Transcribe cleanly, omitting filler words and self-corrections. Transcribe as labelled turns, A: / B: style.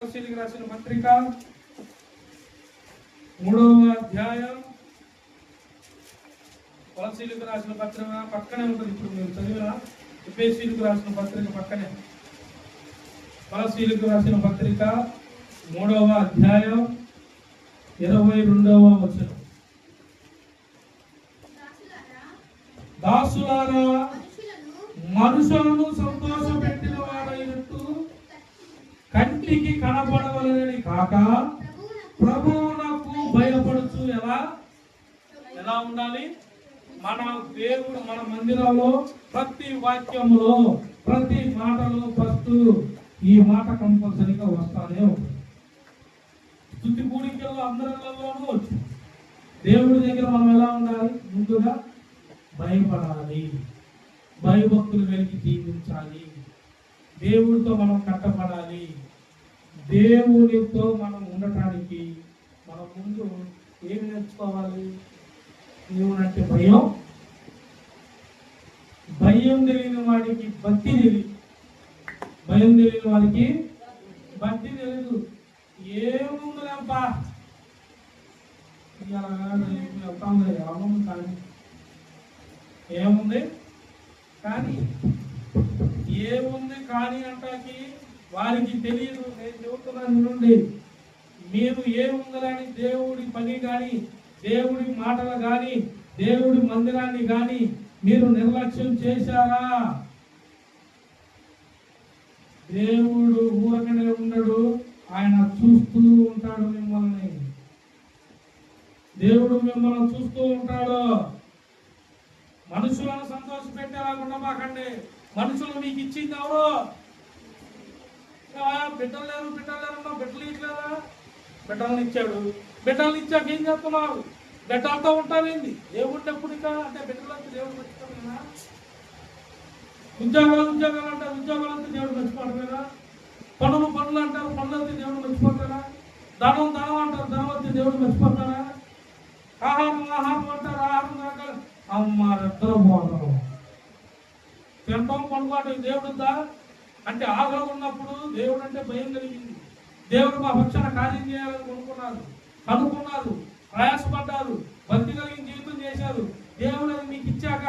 A: కొలస్సీలకు రాసిన పత్రిక 3వ అధ్యాయం. కొలస్సీలకు రాసిన పత్రిక పక్కనే ఉంటుంది. ఇప్పుడు మీరు చదివిన ఎఫెసీయులకు రాసిన పత్రిక పక్కనే. కొలస్సీలకు రాసిన పత్రిక 3వ అధ్యాయం 22వ వచనం. దాసులారా, మనుషులను సంతోషపెట్టిన వారైనట్టు కంటికి కనబడవలనని కాక ప్రభువునకు భయపడుచు ఎలా ఉండాలి? మన దేవుడు మన మందిరంలో ప్రతి వాక్యములో ప్రతి మాటలో ఫస్ట్ ఈ మాట కంపల్సరీగా వస్తానే ఉంటుంది. స్తుతి కూడికల్లో అందరిలోనూ వచ్చు. దేవుడి దగ్గర మనం ఎలా ఉండాలి? ముందుగా భయపడాలి, భయభక్తులు కలిగి జీవించాలి, దేవుడితో మనం కట్టబడాలి. దేవుడితో మనం ఉండటానికి మనం ముందు ఏమి నేర్చుకోవాలి? దేవుడంటే భయం. భయం తెలియని వాడికి భక్తి తెలియదు. భయం తెలియని వాడికి భక్తి తెలియదు. ఏముందిలేంపా కానీ ఏముంది కానీ ఏముంది కానీ అంటాకి వారికి తెలియదు. నేను చెబుతున్నాను నుండి, మీరు ఏముందని దేవుడి పని కానీ దేవుడి మాటలు కానీ దేవుడి మందిరాన్ని కానీ మీరు నిర్లక్ష్యం చేశారా? దేవుడు ఊరకనే ఉండడు, ఆయన చూస్తూ ఉంటాడు మిమ్మల్ని. దేవుడు మిమ్మల్ని చూస్తూ ఉంటాడు. మనుషులను సంతోష పెట్టేలాగా మాకండి. మనుషులు మీకు ఇచ్చింది ఎవరు? బిడ్డలు లేరు బిడ్డలు ఇట్లేదా? బిడ్డలను ఇచ్చాడు. బిడ్డలను ఇచ్చాక ఏం చేస్తున్నారు? బిడ్డలతో ఉంటారేంది? దేవుడు ఎప్పుడు ఇంకా అంటే బిడ్డలంతా దేవుడు మర్చిపోయినా? ఉద్యోగాలు అంటారు, ఉద్యోగాలంతా దేవుడు మర్చిపోవట్లేదా? పనులు అంటారు, పనులైతే దేవుడు మర్చిపోతారా? ధనం అంటారు, ధనం అయితే దేవుడు మర్చిపోతారా? ఆహారం అంటారు, ఆహారం దాకా అమ్మారిద్దరు పోతారు. తింటాం పనుకోవటం దేవుడుద్దా అంటే ఆగలో ఉన్నప్పుడు దేవుడు అంటే భయం కలిగింది. దేవుడు మా పక్షాన కార్యం చేయాలని అనుకున్నారు, ప్రయాసపడ్డారు, భక్తి కలిగిన జీవితం చేశారు. దేవుడు అది మీకు ఇచ్చాక